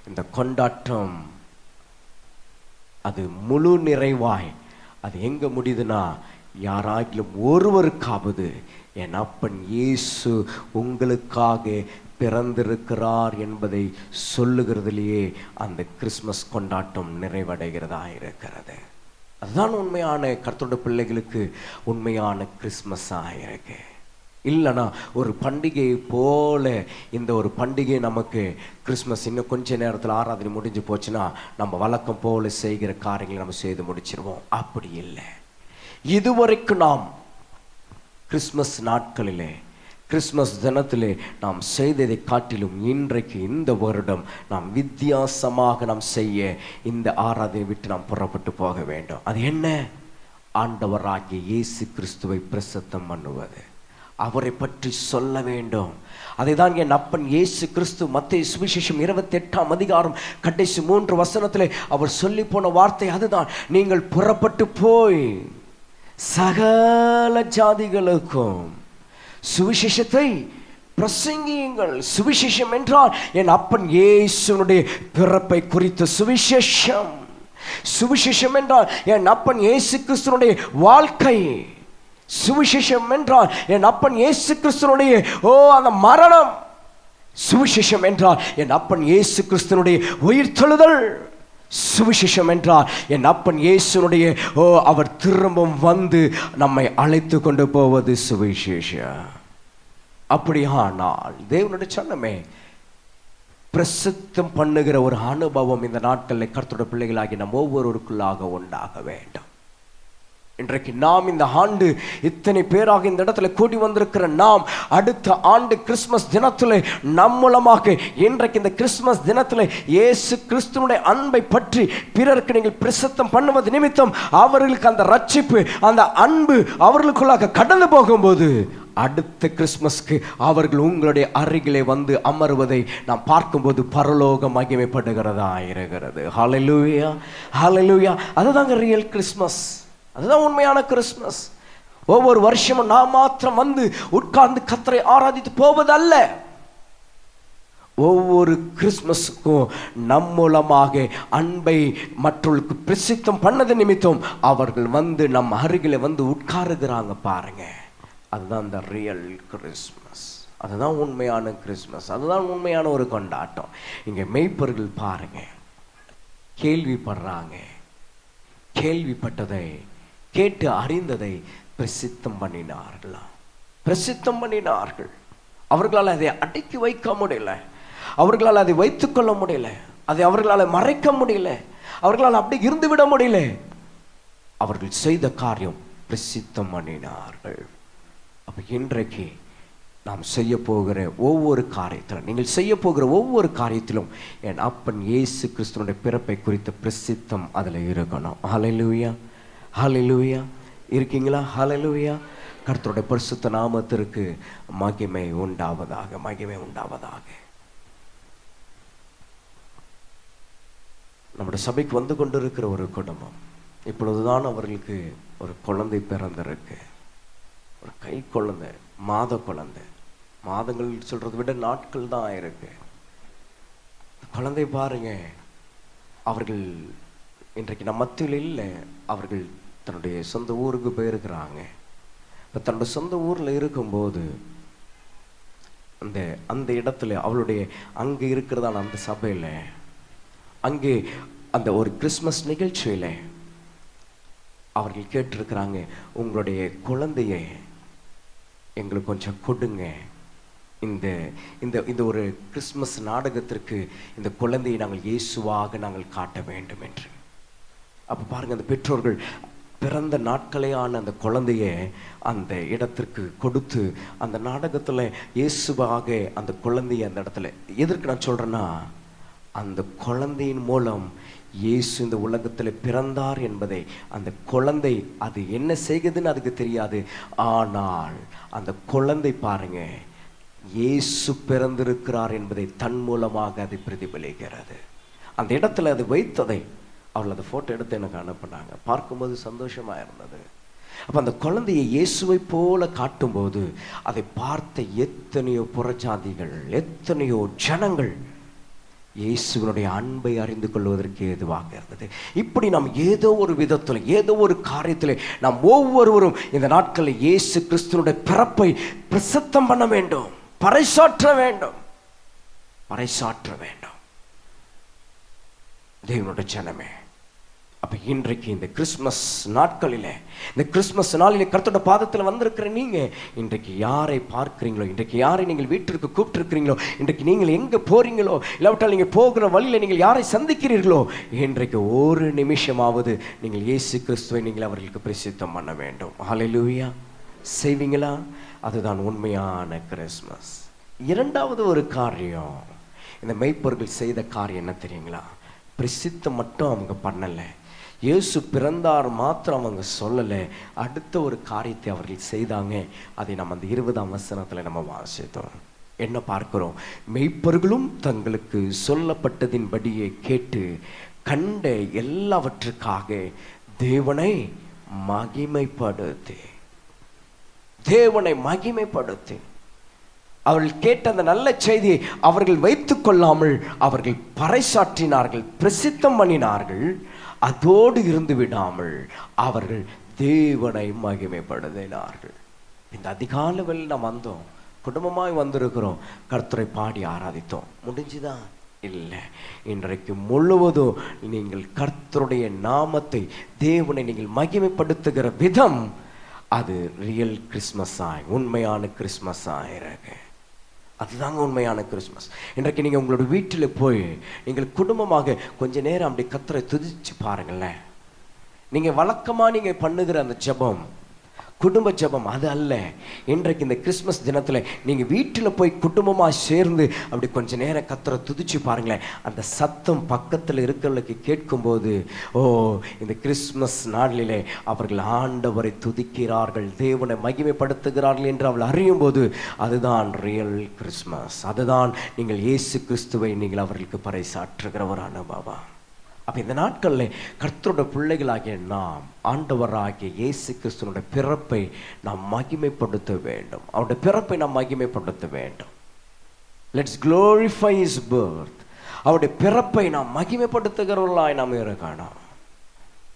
இந்த கொண்டாட்டம் அது முழு நிறைவாய் அது எங்க முடியுதுன்னா, யாராகிலும் ஒருவருக்காவது என் அப்பன் இயேசு உங்களுக்காக பிறந்திருக்கிறார் என்பதை சொல்லுகிறதுலேயே அந்த கிறிஸ்மஸ் கொண்டாட்டம் நிறைவடைகிறதா இருக்கிறது. அதுதான் உண்மையான கர்த்தருடைய பிள்ளைகளுக்கு உண்மையான கிறிஸ்மஸாக இருக்கு. இல்லைனா ஒரு பண்டிகையை போல இந்த ஒரு பண்டிகை நமக்கு கிறிஸ்மஸ் இன்னும் கொஞ்ச நேரத்தில் ஆராதனை முடிஞ்சு போச்சுன்னா நம்ம வழக்கம் போல செய்கிற காரியங்களை நம்ம செய்து முடிச்சிருவோம். அப்படி இல்லை. இதுவரைக்கும் நாம் கிறிஸ்மஸ் நாட்களிலே, கிறிஸ்மஸ் தினத்திலே நாம் செய்ததை காட்டிலும் இன்றைக்கு இந்த வருடம் நாம் வித்தியாசமாக நாம் செய்ய இந்த ஆராதனை விட்டு நாம் புறப்பட்டு போக வேண்டும். அது என்ன? ஆண்டவராகிய இயேசு கிறிஸ்துவை பிரசித்தம் பண்ணுவது, அவரை பற்றி சொல்ல வேண்டும். அதை தான் என் அப்பன் இயேசு கிறிஸ்து மத்தேயு சுவிசேஷம் 28ஆம் அதிகாரம் கடைசி 3 வசனத்திலே அவர் சொல்லி போன வார்த்தை அதுதான். நீங்கள் புறப்பட்டு போய் சகல ஜாதிகளுக்கும் சுவிசேஷத்தை பிரசங்கியுங்கள். சுவிசேஷம் என்றால் என் அப்பன் இயேசுனுடைய பிறப்பை குறித்த சுவிசேஷம். சுவிசேஷம் என்றால் என் அப்பன் இயேசு கிறிஸ்துனுடைய வாழ்க்கை. சுவிசேஷம் என்றால் என் அப்பன் இயேசு கிறிஸ்துனுடைய அந்த மரணம். சுவிசேஷம் என்றால் என் அப்பன் இயேசு கிறிஸ்துனுடைய உயிர்த்தெழுதல். சுவிசேஷம் என்றால் என் அப்பன் இயேசுனுடைய அவர் திரும்பவும் வந்து நம்மை அழைத்து கொண்டு போவது சுவிசேஷம். அப்படியானால் தேவனுடைய சொன்னமே பிரசித்தம் பண்ணுகிற ஒரு அனுபவம் இந்த நாட்களில் கர்த்தருடைய பிள்ளைகளாகி நம் ஒவ்வொருவருக்குள்ளாக உண்டாக வேண்டும். இன்றைக்கு நாம் இந்த ஆண்டு இத்தனை பேராக இந்த இடத்துல கூடி வந்திருக்கிற நாம் அடுத்த ஆண்டு கிறிஸ்துமஸ் தினத்தில் நம் மூலமாக இன்றைக்கு இந்த கிறிஸ்துமஸ் தினத்தில் இயேசு கிறிஸ்துவினுடைய அன்பை பற்றி பிறருக்கு நீங்கள் பிரசித்தம் பண்ணுவது நிமித்தம் அவர்களுக்கு அந்த ரட்சிப்பு, அந்த அன்பு அவர்களுக்குள்ளாக கடந்து போகும்போது அடுத்த கிறிஸ்துமஸ்க்கு அவர்கள் உங்களுடைய அருகிலே வந்து அமருவதை நாம் பார்க்கும்போது பரலோகம் மகிமைப்படுகிறதா இருக்கிறது. ஹல்லேலூயா, ஹல்லேலூயா. அதுதாங்க ரியல் கிறிஸ்துமஸ், அதுதான் உண்மையான கிறிஸ்துமஸ். ஒவ்வொரு வருஷமும் நாம் மாத்திரம் வந்து உட்கார்ந்து கர்த்தரை ஆராதித்து போவதல்ல. ஒவ்வொரு கிறிஸ்துமஸுக்கும் நம் மூலமாக அன்பை மற்றவர்களுக்கு பிரசித்தம் பண்ணது நிமித்தம் அவர்கள் வந்து நம் அருகில வந்து உட்காருகிறாங்க பாருங்க. அதுதான் இந்த ரியல் கிறிஸ்துமஸ், அதுதான் உண்மையான கிறிஸ்துமஸ், அதுதான் உண்மையான ஒரு கொண்டாட்டம். இங்க மெய்ப்பர்கள் பாருங்க, கேள்விப்படுறாங்க, கேள்விப்பட்டதை கேட்டு அறிந்ததை பிரசித்தம் பண்ணினார்களாம், பிரசித்தம் பண்ணினார்கள். அவர்களால் அதை அடக்கி வைக்க முடியல, அவர்களால் அதை வைத்துக்கொள்ள முடியல, அதை அவர்களால் மறைக்க முடியல, அவர்களால் அப்படி இருந்து விட முடியல. அவர்கள் செய்த காரியம் பிரசித்தம் பண்ணினார்கள். அப்ப இன்றைக்கு நாம் செய்ய போகிற ஒவ்வொரு காரியத்திலும், நீங்கள் செய்ய போகிற ஒவ்வொரு காரியத்திலும் என் அப்பன் இயேசு கிறிஸ்துவினுடைய பிறப்பை குறித்த பிரசித்தம் அதில் இருக்கணும். ஹல்லேலூயா, ஹல்லேலூயா. இருக்கீங்களா? ஹல்லேலூயா. கர்த்தருடைய பரிசுத்த நாமத்திற்கு மகிமை உண்டாவதாக, மகிமை உண்டாவதாக. நம்முடைய சபைக்கு வந்து கொண்டிருக்கிற ஒரு குடும்பம், இப்பொழுதுதான் அவர்களுக்கு ஒரு குழந்தை பிறந்திருக்கு. ஒரு கை குழந்தை, மாத குழந்தை. மாதங்கள் சொல்றதை விட நாட்கள் தான் ஆயிருக்கு. குழந்தை பாருங்க, அவர்கள் இன்றைக்கு நம்ம மத்தியில் இல்லை, அவர்கள் தன்னுடைய சொந்த ஊருக்கு போயிருக்கிறாங்க. இப்போ தன்னோட சொந்த ஊரில் இருக்கும்போது அந்த இடத்துல அவளுடைய அங்கே இருக்கிறதான அந்த சபையில், அங்கே அந்த ஒரு கிறிஸ்மஸ் நிகழ்ச்சியில் அவர்கள் கேட்டிருக்கிறாங்க, உங்களுடைய குழந்தைய எங்களுக்கு கொஞ்சம் கொடுங்க, இந்த இந்த இந்த ஒரு கிறிஸ்மஸ் நாடகத்திற்கு இந்த குழந்தையை நாங்கள் இயேசுவாக நாங்கள் காட்ட வேண்டும் என்று. அப்போ பாருங்க, அந்த பெற்றோர்கள் பிறந்த நாட்களேயான அந்த குழந்தைய அந்த இடத்திற்கு கொடுத்து அந்த நாடகத்தில் இயேசுவாக அந்த குழந்தைய அந்த இடத்துல, எதற்கு நான் சொல்றேன்னா, அந்த குழந்தையின் மூலம் இயேசு இந்த உலகத்தில் பிறந்தார் என்பதை அந்த குழந்தை அது என்ன செய்கிறதுன்னு அதுக்கு தெரியாது. ஆனால் அந்த குழந்தை பாருங்க, இயேசு பிறந்திருக்கிறார் என்பதை தன் மூலமாக அதை பிரதிபலிக்கிறது. அந்த இடத்துல அது வைத்ததை அவள் அந்த ஃபோட்டோ எடுத்து எனக்கு அனுப்பினாங்க. பார்க்கும்போது சந்தோஷமா இருந்தது. அப்போ அந்த குழந்தையை இயேசுவை போல காட்டும்போது அதை பார்த்த எத்தனையோ புறஜாதிகள், எத்தனையோ ஜனங்கள் இயேசுவினுடைய அன்பை அறிந்து கொள்வதற்கு ஏதுவாக இருந்தது. இப்படி நாம் ஏதோ ஒரு விதத்தில், ஏதோ ஒரு காரியத்தில் நாம் ஒவ்வொருவரும் இந்த நாட்களில் இயேசு கிறிஸ்துவனுடைய பிறப்பை பிரசித்தம் பண்ண வேண்டும், பறைசாற்ற வேண்டும், பறைசாற்ற வேண்டும். தேவனுடைய ஜனமே, அப்ப இன்றைக்கு இந்த கிறிஸ்துமஸ் நாட்களிலே, இந்த கிறிஸ்துமஸ் நாளிலே கர்த்தருடைய பாதத்தில் வந்திருக்கிற நீங்க இன்றைக்கு யாரை பார்க்கிறீங்களோ, இன்றைக்கு யாரை நீங்கள் வீட்டிற்கு கூப்பிட்டுருக்கிறீங்களோ, இன்றைக்கு நீங்கள் எங்க போறீங்களோ, இல்லாவிட்டால் நீங்க போகிற வழியில நீங்கள் யாரை சந்திக்கிறீர்களோ, இன்றைக்கு ஒரு நிமிஷமாவது நீங்கள் இயேசு கிறிஸ்துவை நீங்கள் அவர்களுக்கு பிரசித்தம் பண்ண வேண்டும். ஹல்லேலூயா. செய்வீங்களா? அதுதான் உண்மையான கிறிஸ்துமஸ். இரண்டாவது ஒரு காரியம், இந்த மெய்ப்பொருள் செய்த காரியம் என்ன தெரியுங்களா? பிரசித்தம் மட்டும் அவங்க பண்ணலை, இயேசு பிறந்தார் மாத்திரம் அவங்க சொல்லலை, அடுத்த ஒரு காரியத்தை அவர்கள் செய்தாங்க. அதை நம்ம அந்த 20ஆம் வசனத்தில் நம்ம வாசித்தோம். என்ன பார்க்கிறோம்? மெய்ப்பர்களும் தங்களுக்கு சொல்லப்பட்டதின்படியே கேட்டு கண்ட எல்லாவற்றுக்காக தேவனை மகிமைப்படுத்தி, தேவனை மகிமைப்படுத்தி அவர்கள் கேட்ட அந்த நல்ல செய்தியை அவர்கள் வைத்துக் கொள்ளாமல் அவர்கள் பறைசாற்றினார்கள், பிரசித்தம் பண்ணினார்கள். அதோடு இருந்து விடாமல் அவர்கள் தேவனை மகிமைப்படுத்தினார்கள். இந்த அதிகாலையில் நாம் வந்தோம், குடும்பமாய் வந்திருக்கிறோம், கர்த்தரை பாடி ஆராதித்தோம், முடிஞ்சுதான்? இல்லை. இன்றைக்கு முழுவதும் நீங்கள் கர்த்தருடைய நாமத்தை, தேவனை நீங்கள் மகிமைப்படுத்துகிற விதம் அது ரியல் கிறிஸ்மஸாய், உண்மையான கிறிஸ்மஸாய் இருக்கு. அதுதாங்க உண்மையான கிறிஸ்மஸ். இன்றைக்கு நீங்கள் உங்களோட வீட்டில் போய் நீங்கள் குடும்பமாக கொஞ்ச நேரம் அப்படி கர்த்தரை துதிச்சு பாருங்களேன். நீங்கள் வழக்கமாக நீங்கள் பண்ணுகிற அந்த ஜெபம், குடும்ப ஜெபம் அது அல்ல. இன்றைக்கு இந்த கிறிஸ்மஸ் தினத்தில் நீங்கள் வீட்டில் போய் குடும்பமாக சேர்ந்து அப்படி கொஞ்சம் நேரம் கர்த்தரை துதிச்சு பாருங்களேன். அந்த சத்தம் பக்கத்தில் இருக்கிறவங்களுக்கு கேட்கும்போது, ஓ, இந்த கிறிஸ்மஸ் நாளிலே அவர்கள் ஆண்டவரை துதிக்கிறார்கள், தேவனை மகிமைப்படுத்துகிறார்கள் என்று அவள் அறியும் போது, அதுதான் ரியல் கிறிஸ்மஸ். அதுதான் நீங்கள் இயேசு கிறிஸ்துவை நீங்கள் அவர்களுக்கு பறைசாற்றுகிற ஒரு அனுபவம். அப்போ இந்த நாட்களில் கர்த்தருடைய பிள்ளைகளாகிய நாம் ஆண்டவராகிய இயேசு கிறிஸ்துவனுடைய பிறப்பை நாம் மகிமைப்படுத்த வேண்டும். அவருடைய பிறப்பை நாம் மகிமைப்படுத்த வேண்டும். Let's glorify his birth. அவருடைய பிறப்பை நாம் மகிமைப்படுத்துகிறவர்களாய் நாம் இருக்கணும்.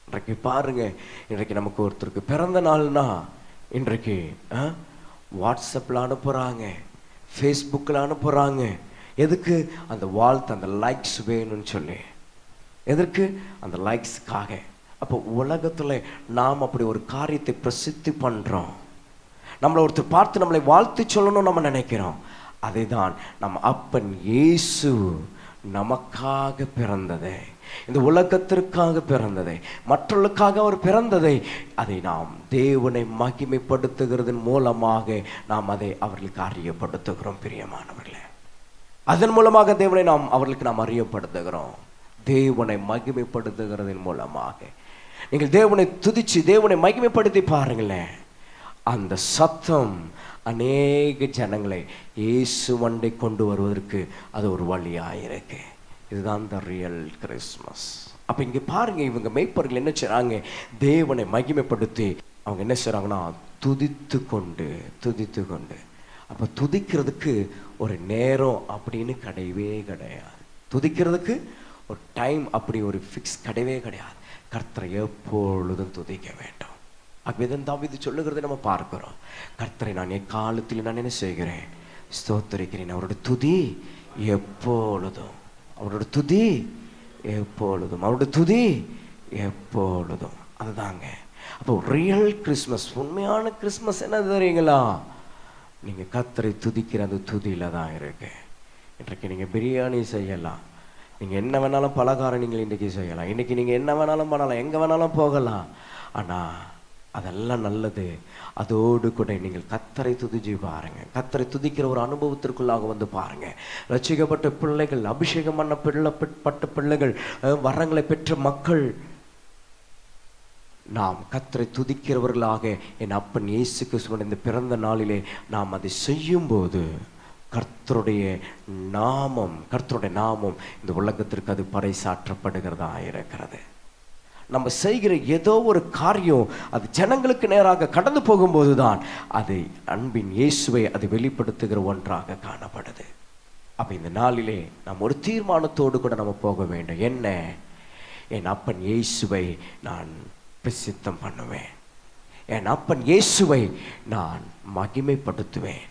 இன்றைக்கு பாருங்க, இன்றைக்கு நமக்கு ஒருத்தருக்கு பிறந்த நாள்னா இன்றைக்கு வாட்ஸ்அப்பில் அனுப்புகிறாங்க, ஃபேஸ்புக்கில் அனுப்புகிறாங்க. எதுக்கு? அந்த வாழ்த்து, அந்த லைக்ஸ் வேணும்னு சொல்லி. எதற்கு? அந்த லைக்ஸுக்காக. அப்போ உலகத்தில் நாம் அப்படி ஒரு காரியத்தை பிரசித்தி பண்ணுறோம். நம்மளை ஒருத்தர் பார்த்து நம்மளை வாழ்த்து சொல்லணும் நம்ம நினைக்கிறோம். அதை தான் நம்ம அப்பன் இயேசு நமக்காக பிறந்ததை, இந்த உலகத்திற்காக பிறந்ததை, மற்றவர்களுக்காக அவர் பிறந்ததை, அதை நாம் தேவனை மகிமைப்படுத்துகிறதன் மூலமாக நாம் அதை அவர்களுக்கு அறியப்படுத்துகிறோம். பிரியமானவர்களே, அதன் மூலமாக தேவனை அவர்களுக்கு நாம் அறியப்படுத்துகிறோம். தேவனை மகிமைப்படுத்துகிறதன் மூலமாக நீங்கள் தேவனை துதிச்சு தேவனை மகிமைப்படுத்தி பாருங்களேன். அந்த சத்தம் அநேக ஜனங்களை இயேசு வண்டை கொண்டு வருவதற்கு அது ஒரு வழியாயிருக்கு. இதுதான் த ரியல் கிறிஸ்மஸ். அப்போ இங்கே பாருங்க, இவங்க மேய்ப்பர்கள் என்ன செய்றாங்க? தேவனை மகிமைப்படுத்தி அவங்க என்ன செய்றாங்கன்னா துதித்து கொண்டு. அப்போ துதிக்கிறதுக்கு ஒரு நேரம் அப்படின்னு கிடையவே கிடையாது. துதிக்கிறதுக்கு ஒரு டைம் அப்படி ஒரு ஃபிக்ஸ் கிடையவே கிடையாது. கர்த்தரை எப்பொழுதும் துதிக்க வேண்டும். அவ்விதம் தாவீது சொல்லுகிறதை நம்ம பார்க்கிறோம். கர்த்தரை நான் எக்காலத்தில் நான் என்ன செய்கிறேன்? ஸ்தோத்திரிக்கிறேன். அவரோட துதி எப்பொழுதும், அவரோட துதி எப்பொழுதும், அவரோட துதி எப்பொழுதும். அதுதாங்க அப்போ ரியல் கிறிஸ்மஸ். உண்மையான கிறிஸ்மஸ் என்ன தெரியுங்களா? நீங்கள் கர்த்தரை துதிக்கிற அந்த துதியில தான் இருக்கு. இன்றைக்கு நீங்கள் பிரியாணி செய்யலாம், நீங்கள் என்ன வேணாலும் பலகாரம் நீங்கள் இன்றைக்கி செய்யலாம், இன்றைக்கி நீங்கள் என்ன வேணாலும் பண்ணலாம், எங்கே வேணாலும் போகலாம். ஆனால் அதெல்லாம் நல்லது. அதோடு கூட நீங்கள் கர்த்தரை துதிச்சு பாருங்கள். கர்த்தரை துதிக்கிற ஒரு அனுபவத்திற்குள்ளாக வந்து பாருங்கள். ரட்சிக்கப்பட்ட பிள்ளைகள், அபிஷேகம் பண்ணப்பட்ட பிள்ளைகள், வரங்களை பெற்ற மக்கள், நாம் கர்த்தரை துதிக்கிறவர்களாக என் அப்பன் இயேசு கிறிஸ்துவின் இந்த பிறந்த நாளிலே நாம் அதை செய்யும்போது கர்த்தருடைய நாமம் இந்த உலகத்திற்கு அது பறைசாற்றப்படுகிறதா இருக்கிறது. நம்ம செய்கிற ஏதோ ஒரு காரியம் அது ஜனங்களுக்கு நேராக கடந்து போகும்போது தான் அது அன்பின் இயேசுவை அது வெளிப்படுத்துகிற ஒன்றாக காணப்படுது. அப்போ இந்த நாளிலே நாம் ஒரு தீர்மானத்தோடு கூட நம்ம போக வேண்டும். என்ன? என் அப்பன் இயேசுவை நான் பிரசித்தம் பண்ணுவேன், என் அப்பன் இயேசுவை நான் மகிமைப்படுத்துவேன்,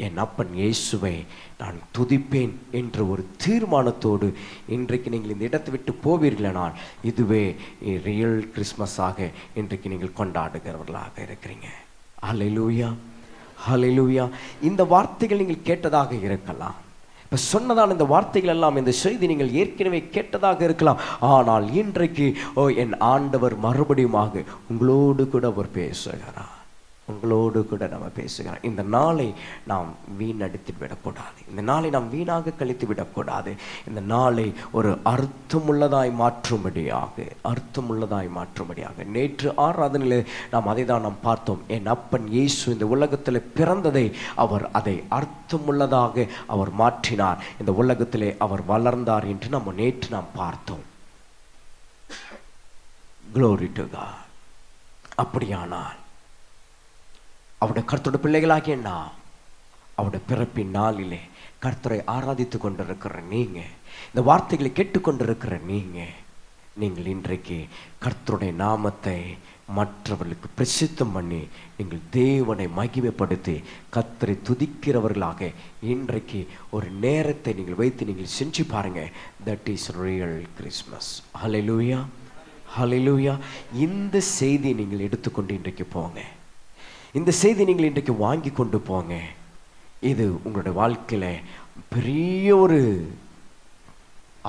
என் அப்பன் இயேசுவை நான் துதிப்பேன் என்ற ஒரு தீர்மானத்தோடு இன்றைக்கு நீங்கள் இந்த இடத்தை விட்டு போவீர்களானால் இதுவே ரியல் கிறிஸ்மஸாக இன்றைக்கு நீங்கள் கொண்டாடுகிறவர்களாக இருக்கிறீங்க. ஹல்லேலூயா, ஹல்லேலூயா. இந்த வார்த்தைகள் நீங்கள் கேட்டதாக இருக்கலாம். இப்போ சொன்னதான இந்த வார்த்தைகள் எல்லாம், இந்த செய்தி நீங்கள் ஏற்கனவே கேட்டதாக இருக்கலாம். ஆனால் இன்றைக்கு என் ஆண்டவர் மறுபடியுமாக உங்களோடு கூட அவர் பேசுகிறார், உங்களோடு கூட நம்ம பேசுகிறோம். இந்த நாளை நாம் வீணடித்து விடக்கூடாது, இந்த நாளை நாம் வீணாக கழித்து விடக்கூடாது. இந்த நாளை ஒரு அர்த்தமுள்ளதாய் மாற்றும்படியாக நேற்று ஆராதனையில் நாம் அதை தான் நாம் பார்த்தோம். என் அப்பன் இயேசு இந்த உலகத்தில் பிறந்ததை அவர் அதை அர்த்தமுள்ளதாக அவர் மாற்றினார், இந்த உலகத்திலே அவர் வளர்ந்தார் என்று நம்ம நேற்று நாம் பார்த்தோம். Glory to God. அப்படியானால் அவருடைய கர்த்தருடைய பிள்ளைகளாகிய நாம் அவருடைய பிறப்பின் நாளிலே கர்த்தரை ஆராதித்து கொண்டிருக்கிற நீங்கள், இந்த வார்த்தைகளை கேட்டுக்கொண்டிருக்கிற நீங்கள் இன்றைக்கு கர்த்தருடைய நாமத்தை மற்றவர்களுக்கு பிரசித்தம் பண்ணி நீங்கள் தேவனை மகிமைப்படுத்தி கர்த்தரை துதிக்கிறவர்களாக இன்றைக்கு ஒரு நேரத்தை நீங்கள் வைத்து நீங்கள் செஞ்சு பாருங்க. That is real Christmas. Hallelujah, hallelujah. இந்த செய்தியை நீங்கள் எடுத்துக்கொண்டு இன்றைக்கு போங்க, இந்த செய்தி நீங்கள் இன்றைக்கு வாங்கி கொண்டு போங்க. இது உங்களுடைய வாழ்க்கையில் பெரிய ஒரு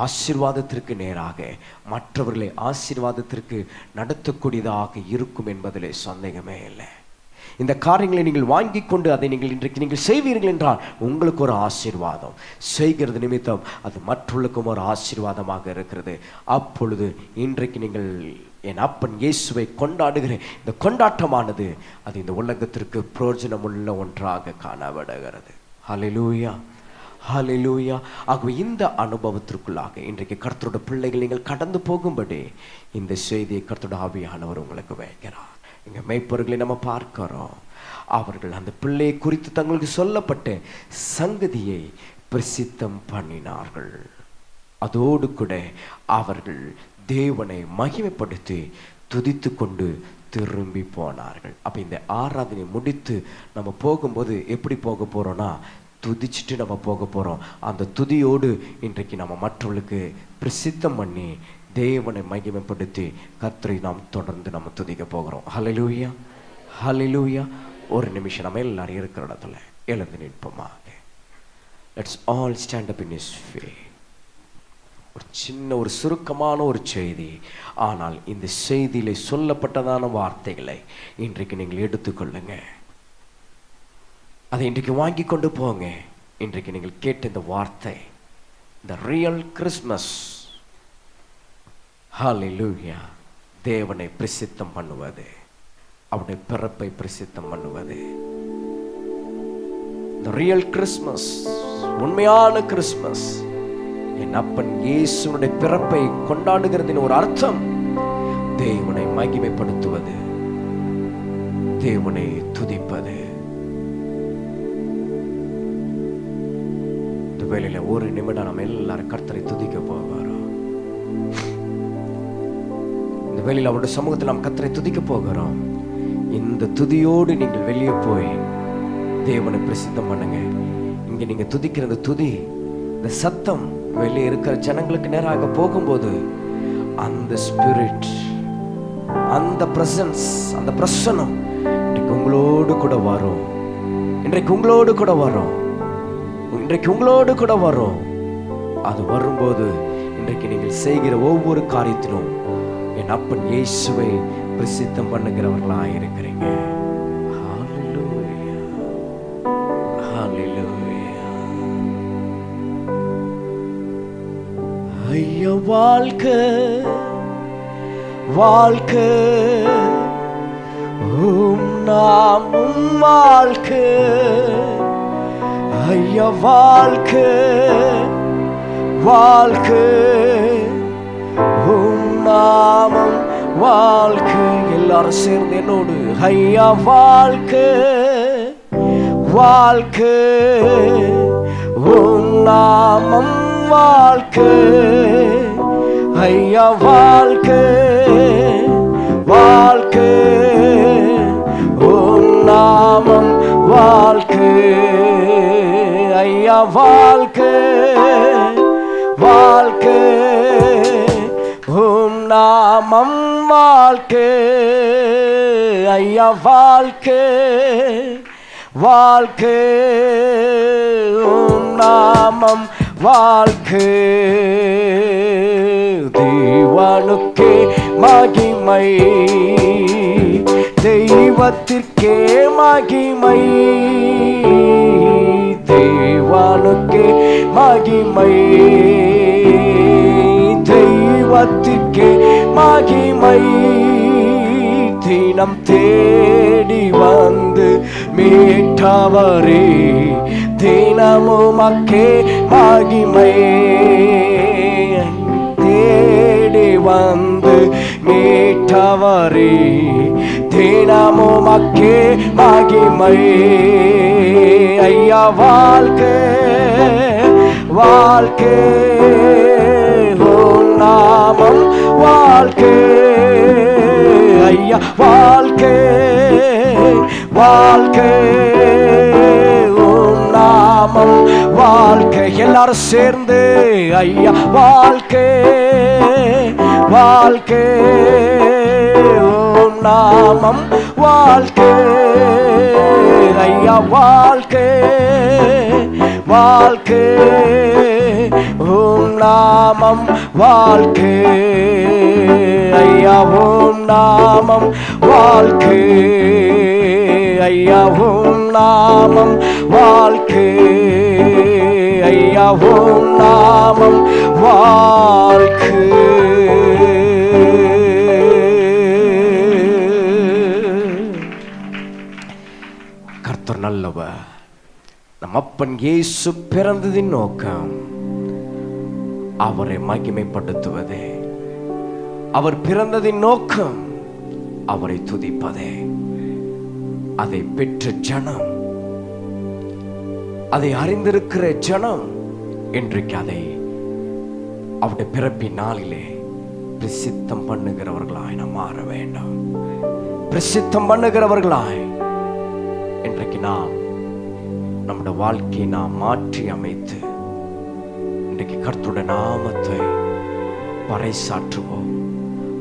ஆசீர்வாதத்திற்கு நேராக மற்றவர்களை ஆசீர்வாதத்திற்கு நடத்தக்கூடியதாக இருக்கும் என்பதிலே சந்தேகமே இல்லை. இந்த காரியங்களை நீங்கள் வாங்கி கொண்டு அதை இன்றைக்கு நீங்கள் செய்வீர்கள் என்றால் உங்களுக்கு ஒரு ஆசீர்வாதம், செய்கிறது நிமித்தம் அது மற்றவர்களுக்கும் ஒரு ஆசீர்வாதமாக இருக்கிறது. அப்பொழுது இன்றைக்கு நீங்கள் என் அப்பன் இயேசுவை கொண்டாடுகிற இந்த கொண்டாட்டமானது அது இந்த உலகத்திற்கு பிரயோஜனமுள்ள ஒன்றாக காணப்படுகிறது. ஹல்லேலூயா, ஹல்லேலூயா. ஆகவே இந்த அனுபவத்திற்குள்ளாக இன்றைக்கு கர்த்தருடைய பிள்ளைகள் நீங்கள் கடந்து போகும்படி இந்த செய்தியை கர்த்தருடைய ஆவியானவர் உங்களுக்கு வைக்கிறார். இங்கே மேய்ப்பர்களை நம்ம பார்க்கிறோம். அவர்கள் அந்த பிள்ளையை குறித்து தங்களுக்கு சொல்லப்பட்ட சங்கதியை பிரசித்தம் பண்ணினார்கள். அதோடு கூட அவர்கள் தேவனை மகிமைப்படுத்தி துதித்து கொண்டு திரும்பி போனார்கள். அப்போ இந்த ஆராதனை முடித்து நம்ம போகும்போது எப்படி போக போகிறோன்னா, துதிச்சுட்டு நம்ம போக போகிறோம். அந்த துதியோடு இன்றைக்கு நம்ம மற்றவர்களுக்கு பிரசித்தம் பண்ணி தேவனை மகிமைப்படுத்தி கர்த்தரை நாம் தொடர்ந்து நம்ம துதிக்க போகிறோம். ஹல்லேலூயா, ஹல்லேலூயா. ஒரு நிமிஷம் நம்ம எல்லாரும் இருக்கிற இடத்துல எழுந்து நிற்போமாக. Let's all stand up in his face. ஒரு சின்ன ஒரு சுருக்கமான ஒரு செய்தி, ஆனால் இந்த செய்தியிலே சொல்லப்பட்டதான வார்த்தைகளை இன்றைக்கு நீங்கள் எடுத்துக்கொள்ளுங்க. அதை இன்றைக்கு வாங்கி கொண்டு போங்க. இன்றைக்கு நீங்கள் கேட்ட இந்த வார்த்தை, த ரியல் கிறிஸ்மஸ், ஹல்லேலூயா, தேவனை பிரசித்தம் பண்ணுவது, அவருடைய பிறப்பை பிரசித்தம் பண்ணுவது. த ரியல் கிறிஸ்மஸ், உண்மையான கிறிஸ்மஸ், என் அப்பன் இயேசுனுடைய பிறப்பை கொண்டாடுகிறதின் ஒரு அர்த்தம் தேவனை மகிமைப்படுத்துவது, தேவனை துதிப்பது. இந்த வேளையில ஒரு நிமிடம் நம்ம எல்லாரும் கர்த்தரை துதிக்க போகிறோம். இந்த வேளையில அவருடைய சமூகத்தில் நாம் கர்த்தரை துதிக்க போகிறோம். இந்த துதியோடு நீங்கள் வெளியே போய் தேவனை பிரசித்தம் பண்ணுங்க. இங்க நீங்க துதிக்கிற இந்த துதி, இந்த சத்தம் வெளியே இருக்கிற ஜனங்களுக்கு நேராக போகும்போது அந்த ஸ்பிரிட், அந்த பிரசன்ஸ், அந்த பிரசன்னம் இன்றைக்கு உங்களோடு கூட வரும். இன்றைக்கு உங்களோடு கூட வரும். இன்றைக்கு உங்களோடு கூட வரும். அது வரும்போது இன்றைக்கு நீங்கள் செய்கிற ஒவ்வொரு காரியத்திலும் என் அப்பன் இயேசுவை பிரசித்தம் பண்ணுகிறவர்களாக இருக்கிறீங்க. ஹல்லேலூயா, ஹல்லேலூயா. ஐயா வாழ்க்கை, வாழ்க்கை, நாமும் வாழ்க்கை. ஐயா வாழ்க்கை, வாழ்க்கை, நாமம் வாழ்க்கை. எல்லாரும் சேர்ந்து என்னோடு, ஐயா வாழ்க்கை, வாழ்க்கை, நாமம் வாழ்க்கை. ஐயா வாழ்க்கை, வாழ்க்கை, நாமம் வாழ்க்கை. ஐயா வாழ்க்கை, வாழ்க்கை, நாமம் வாழ்க்கை. ஐயா வாழ்க்கை, வாழ்க்கை, நாமம் வாழ்க்கை. தேவனுக்கே மகிமை, தெய்வத்திற்கே மகிமை. தேவனுக்கே மகிமை, தெய்வத்திற்கே மகிமை. தினம் தேடி வந்து மீட்டவரே, தினமும் மக்கே மகிமை. தேடி வந்து மீட்டவரே, தினமும் மக்கே மகிமை. ஐயா வாழ்க்கை, வாழ்க்கை, நாமம் வாழ்க்கை. ஐயா வாழ்க்கை, வாழ்க்கை, நாமம் வாழ்க்கை. எல்லாரும் சேர்ந்து ஐயா வாழ்க்கை, வாழ்க்கை, நாமம் வாழ்க்கை ஐயா வாழ்க்கை வாழ்க்கை உம் நாமம் வாழ்க்கை ஐயா உம் நாமம் வாழ்க்கை ஐயா உம் நாமம் வாழ்க்கை ஐயா உம் நாமம் வாழ்க்கை. கர்த்தர் நல்லவர். நம் அப்பன் இயேசு பிறந்ததின் நோக்கம் அவரை மகிமைப்படுத்துவதே. அவர் பிறந்ததின் நோக்கம் அவரை துதிப்பதே. அதை பெற்ற ஜனம், அதை அறிந்திருக்கிற ஜனம் இன்றைக்கு அதை அவருடைய பிறப்பின் நாளிலே பிரசித்தம் பண்ணுகிறவர்களாய் நாம் மாற வேண்டும். பிரசித்தம் பண்ணுகிறவர்களாய் இன்றைக்கு நாம் நம்முடைய வாழ்க்கையை நாம் மாற்றி அமைத்து இன்றைக்கு கர்த்தருடைய நாமத்தை பறைசாற்றுவோம்.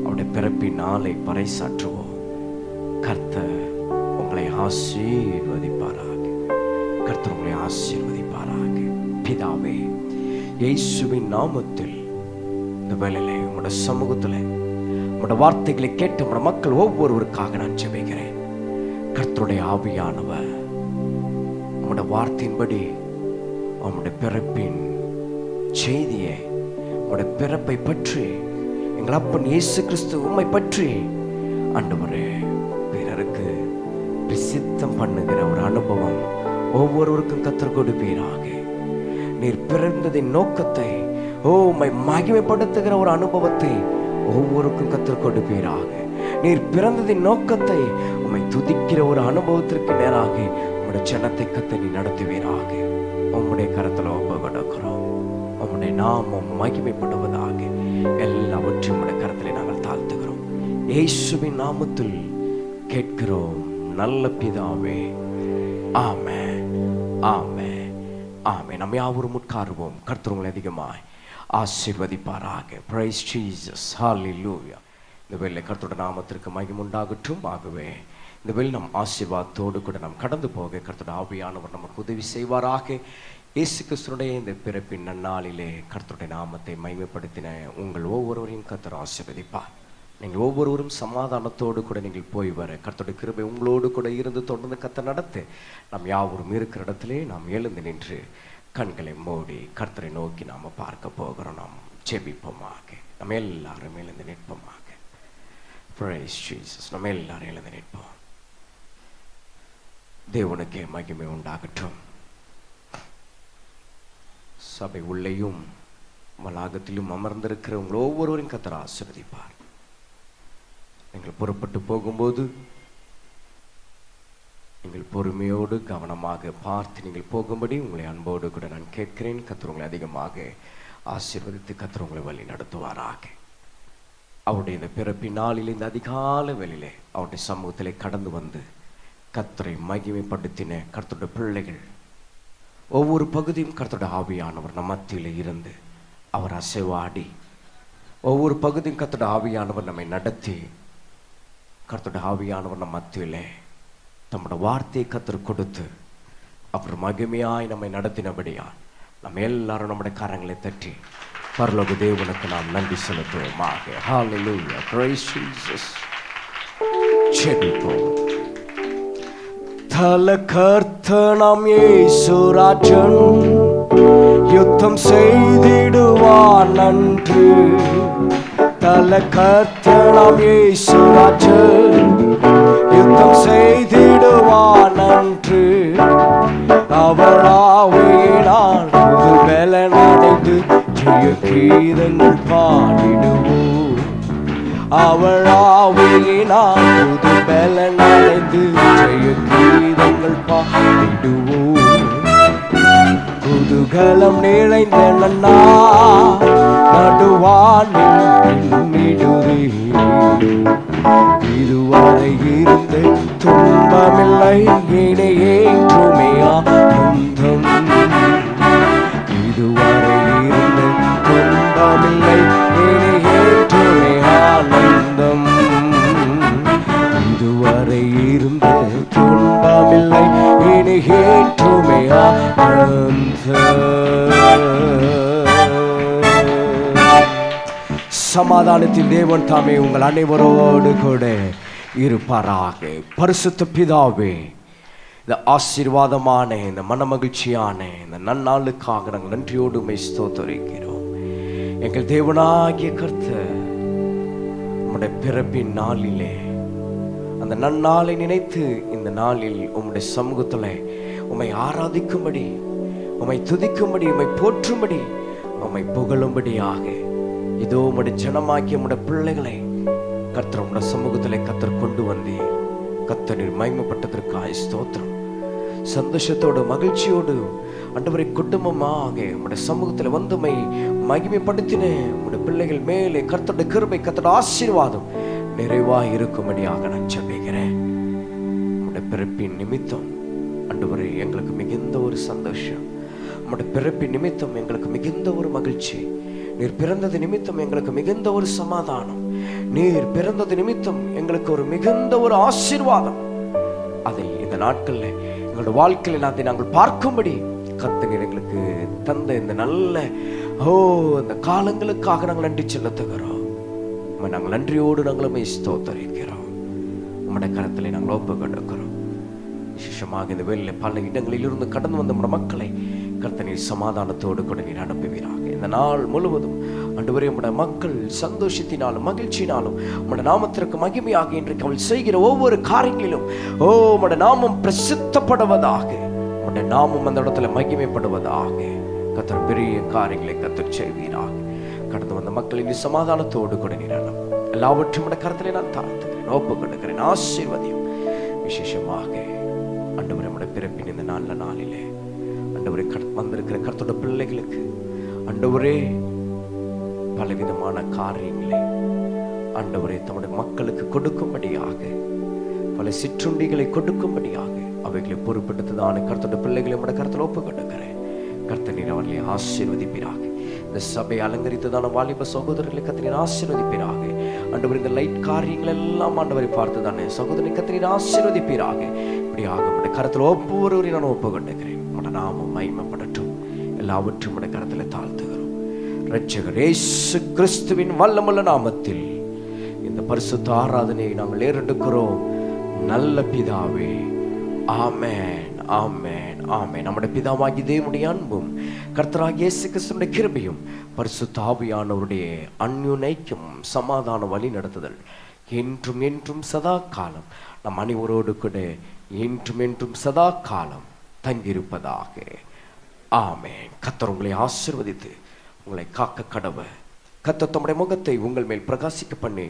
அவருடைய பிறப்பின் நாளை பறைசாற்றுவோம். கர்த்தர் உங்களை ஆசீர்வதிப்பாராக. கர்த்தர் உங்களை ஆசீர்வதிப்பாராக. பிதாவே, இயேசுவின் நாமத்தில் இந்த வேளையிலே உங்களுடைய சமூகத்தில் உங்களுடைய வார்த்தைகளை கேட்டு உங்களுடைய மக்கள் ஒவ்வொருவருக்காக நான் ஜெபிக்கிறேன். கர்த்தருடைய ஆவியானவர் உங்களுடைய வார்த்தையின்படி உங்களுடைய பிறப்பின் செய்தியை, உங்களுடைய பிறப்பை பற்றி, எங்கள் அப்பன் இயேசு கிறிஸ்து உம்மை பற்றி ஆண்டவரே பிறருக்கு பிரசித்தம் பண்ணுகிற ஒரு அனுபவம் ஒவ்வொருவருக்கும் கர்த்தர் கொடுப்பீராக. நீர் பிறந்ததின் நோக்கத்தை உம்மை மகிமைப்படுத்துகிற ஒரு அனுபவத்தை ஒவ்வொருக்கும் கர்த்தர் கொடுப்பீராக. நீர் பிறந்ததின் நோக்கத்தை உம்மை துதிக்கிற ஒரு அனுபவத்திற்கு நேராக உம்முடைய ஜனத்தை கர்த்தர் நீ நடத்துவீராக. உம்முடைய கரத்தில் ஒப்புக்கொடுக்கிறோம். உம்முடைய நாமம் மகிமைப்படுவதாக. எல்லாவற்றையும் உம்முடைய கரத்திலே நாங்கள் தாழ்த்துகிறோம். இயேசுவின் நாமத்தில் கேட்கிறோம் நல்ல பிதாவே. ஆமென், ஆமென், ஆமென். நம்ம யாவரும் உட்காருவோம். கர்த்தர் உங்களை அதிகமாய் ஆசீர்வதிப்பாராக. Praise Jesus. ஹல்லேலூயா. இந்த வேளை கர்த்தருடைய நாமத்திற்கு மகிமை உண்டாகட்டும். ஆகவே இந்த வேளை நம் ஆசீர்வாதத்தோடு கூட நாம் கடந்து போக கர்த்தருடைய ஆவியானவர் நமக்கு உதவி செய்வாராக. இயேசு கிறிஸ்துவினுடைய இந்த பிறப்பின் நன்னாளிலே கர்த்தருடைய நாமத்தை மகிமைப்படுத்தின உங்கள் ஒவ்வொருவரையும் கர்த்தர் ஆசீர்வதிப்பார். நீங்கள் ஒவ்வொருவரும் சமாதானத்தோடு கூட நீங்கள் போய் வர கர்த்தருடைய கிருபை உங்களோடு கூட இருந்து தொடர்ந்து கர்த்தர் நடத்து. நாம் யாவரும் இருக்கிற இடத்திலே நாம் எழுந்து நின்று கண்களை மூடி கர்த்தரை நோக்கி நாம் பார்க்க போகிறோம். நாம் ஜெபிப்போமாக. நம்ம எல்லாரும் எழுந்து நிற்போமாக. Price Jesus. நம்ம எல்லாரும் எழுந்து நிற்போம். தேவனுக்கே மகிமை உண்டாகட்டும். சபை உள்ளேயும் வளாகத்திலும் அமர்ந்திருக்கிற உங்கள் ஒவ்வொருவரையும் கர்த்தர் ஆசீர்வதிப்பார். நீங்கள் புறப்பட்டு போகும்போது நீங்கள் பொறுமையோடு கவனமாக பார்த்து நீங்கள் போகும்படி உங்களை அன்போடு கூட நான் கேட்கிறேன். கர்த்தர் உங்களை அதிகமாக ஆசீர்வதித்து கர்த்தர் உங்களை வழி நடத்துவாராக. அவருடைய இந்த பிறப்பின் நாளில் இந்த அதிகாலை வேளையிலே அவருடைய சமூகத்திலே கடந்து வந்து கர்த்தரை மகிமைப்படுத்தின கர்த்தருடைய பிள்ளைகள் ஒவ்வொரு பகுதியும் கர்த்தருடைய ஆவியானவர் நம் மத்தியிலே இருந்து அவர் அசைவாடி ஒவ்வொரு பகுதியும் கர்த்தருடைய ஆவியானவர் நம்மை நடத்தி கர்த்தருடைய ஆவியானவர் நம் மத்தியிலே நம்முடைய வார்த்தையை கர்த்தர் கொடுத்து அவர் மகிமையாய் நம்மை நடத்தினபடியால் நம்ம எல்லாரும் நம்முடைய கரங்களை தட்டி பரலோக தேவனுக்கு நாம் நன்றி செலுத்துவோமாக. ஹல்லேலூயா. Price Jesus. ஜெபிப்போம். தல கர்த்தனாம் இயேசு ராஜன் யுத்தம் செய்திடுவான் நன்று. தல கர்த்தனாம் இயேசு ராஜன் யுத்தம் செய்திடுவான் நன்று. அவர் ஆவியினால் புது பலன் அடைந்து ஜெய கீதங்கள் பாடிடுவோம். அவர் ஆவியினால் புது பலன் அடைந்து ஜெய கீதங்கள் பாடிடுவோம். குதூகலம் நிறைந்த நன்னா நடுவானிடுதே. இதுவரை இருந்த துன்பமில்லை இனி ஏற்றுமே ஆனந்தம். இதுவரை இருந்த துன்பமில்லை இனி ஏற்றுமே ஆனந்தம். இதுவரை சமாதானத்தின் தேவன் தாமே உங்கள் அனைவரோடு கூட இருப்பாராக. பரிசுத்த பிதாவே, இந்த ஆசீர்வாதமான இந்த மனமகிழ்ச்சியான இந்த நன்னாளுக்காக நாங்கள் நன்றியோடு உம்மை ஸ்தோத்திரிக்கிறோம். எங்கள் தேவனாகிய கர்த்தர், உம்முடைய பிறப்பின் நாளிலே அந்த நன்னாளை நினைத்து இந்த நாளில் உம்முடைய சமூகத்தில் உம்மை ஆராதிக்கும்படி, உம்மை துதிக்கும்படி, உம்மை போற்றும்படி, உம்மை புகழும்படியாக இதோ உம்முடைய ஜனமாக்கிய உம்முடைய பிள்ளைகளை கர்த்தர் உம்முடைய சமூகத்திலே கர்த்தர் கொண்டு வந்தே கர்த்தரில் மகிமைப்பட்டதற்காக ஸ்தோத்திரம். சந்தோஷத்தோடு மகிழ்ச்சியோடு ஆண்டவரை குடும்பமாக உம்முடைய சமூகத்தில் வந்து மகிமைப்படுத்தின உம்முடைய பிள்ளைகள் மேலே கர்த்தருடைய கிருபை, கர்த்தருடைய ஆசீர்வாதம் நிறைவாக இருக்கும்படியாக நான் ஜெபிக்கிறேன். உம்முடைய பிறப்பின் நிமித்தம் ஆண்டவரே எங்களுக்கு மிகுந்த ஒரு சந்தோஷம், உம்முடைய பிறப்பின் நிமித்தம் எங்களுக்கு மிகுந்த ஒரு மகிழ்ச்சி, நீர் பிறந்தது நிமித்தம் எங்களுக்கு மிகுந்த ஒரு சமாதானம், நீர் பிறந்தது நிமித்தம் எங்களுக்கு ஒரு மிகுந்த ஒரு ஆசீர்வாதம். அதை இந்த நாட்கள்ல எங்களோட வாழ்க்கையில் அதை நாங்கள் பார்க்கும்படி கர்த்தர் எங்களுக்கு தந்த இந்த நல்ல இந்த காலங்களுக்காக நாங்கள் நன்றி செலுத்துகிறோம். நாங்கள் நன்றியோடு நாங்களுமே ஸ்தோத்திரிக்கிறோம். உம்முடைய கரத்திலே நாங்கள் ஒப்பு கொடுக்கிறோம். விசேஷமாக இந்த வேளையிலே பல இடங்களில் இருந்து கடந்து வந்த நம்முடைய மக்களை கர்த்தர் நீர் சமாதானத்தோடு கூட நீர் அனுப்புவீராக. இந்த நாள் முழுவதும் ஆண்டவரே உம்முடைய மக்கள் சந்தோஷத்தினாலும் மகிழ்ச்சியினாலும் உம்முடைய நாமத்திற்கு மகிமையாக இன்றைக்கு அவள் செய்கிற ஒவ்வொரு காரியங்களிலும் உம்முடைய நாமம் பிரசித்தப்படுவதாக, உம்முடைய நாமம் அந்த இடத்துல மகிமைப்படுவதாக. கர்த்தர் பெரிய காரியங்களை கர்த்தர் செய்வீராக. கடந்து வந்த மக்களின் சமாதானத்தோடு கூட நீர் எல்லாவற்றையும் உடைய கருத்திலே நான் தாழ்த்துகிறேன், ஒப்பு கொடுக்கிறேன். ஆசீர்வதியும். விசேஷமாக ஆண்டவரே உம்முடைய பிறப்பின் இந்த நல்ல நாளிலே ஆண்டவரே வந்திருக்கிற கர்த்தருடைய பிள்ளைகளுக்கு ஆண்டவரே பலவிதமான காரியங்களை ஆண்டவரே தம்முடைய மக்களுக்கு கொடுக்கும்படியாக, பல சிற்றுண்டிகளை கொடுக்கும்படியாக அவைகளை பொறுப்பெடுத்ததான கர்த்தருடைய பிள்ளைகளை உம்முடைய கருத்தில் ஒப்பு கொடுக்கிறேன். கர்த்தர் நீர் அவர்களை ஆசீர்வதிப்பீராக. இந்த சபை அலங்கரித்ததான வாலிப சகோதரர்களை கர்த்தர் நீர் ஆசீர்வதிப்பீராக. ஆண்டவர் இந்த லைட் காரியங்கள் எல்லாம் ஆண்டவரை பார்த்து தானே சகோதரனை கர்த்தர் நீர் ஆசீர்வதிப்பீராக. இப்படியாக உடைய கருத்தில் ஒவ்வொருவரையும் நான் ஒப்பு கொண்டுகிறேன். உடைய நாமம் மகிமைப்படட்டும். எல்லாவற்றையும் உடைய கருத்தில் தாழ்த்துகிறோம். இரட்சகர் இயேசு கிறிஸ்துவின் வல்லமுள்ள நாமத்தில் இந்த பரிசுத்த ஆராதனையை நாங்கள் ஏறெடுக்கிறோம். நல்ல பிதாவே, ஆமென், ஆமென், ஆமென். நம்முடைய பிதாவாகிய தேவனுடைய அன்பும் கர்த்தராகிய இயேசு கிறிஸ்துவின் கிருபையும் பரிசுத்த ஆவியானவருடைய அன்யுனைக்கும் சமாதான வழி நடத்துதல் என்றும் என்றும் சதா காலம் நம் அனைவரோடு கூட என்றும் என்றும் சதா காலம் தங்கியிருப்பதாக. ஆமென். கர்த்தர் உங்களை ஆசீர்வதித்து உங்களை காக்க கடவர். கர்த்தர் தம்முடைய முகத்தை உங்கள் மேல் பிரகாசிக்க பண்ணி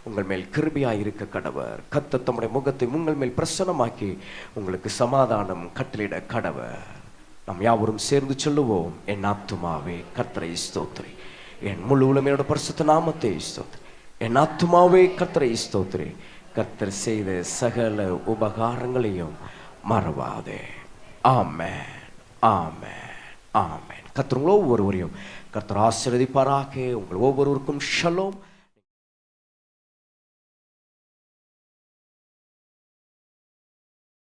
உங்கள் மேல் கிருபையாய் இருக்க கடவர். கர்த்தர் தம்முடைய முகத்தை உங்கள் மேல் பிரசன்னமாக்கி உங்களுக்கு சமாதானம் கட்டளையிட கடவர். நாம் யாவரும் சேர்ந்து சொல்லுவோம். என் ஆத்துமாவே கர்த்தரை ஸ்தோத்திரி, என் முழு உலமையோட பரிசுத்த நாமத்தை ஸ்தோத்திரி. என் ஆத்துமாவே கர்த்தரை ஸ்தோத்திரி, கர்த்தர் செய்த சகல உபகாரங்களையும் மறவாதே. ஆமென், ஆமென், ஆமென். கர்த்தர் ஒவ்வொருவரையும் கர்த்தர் ஆசீர்வதிப்பாராக. உங்கள் ஒவ்வொருவருக்கும் ஷலோம்.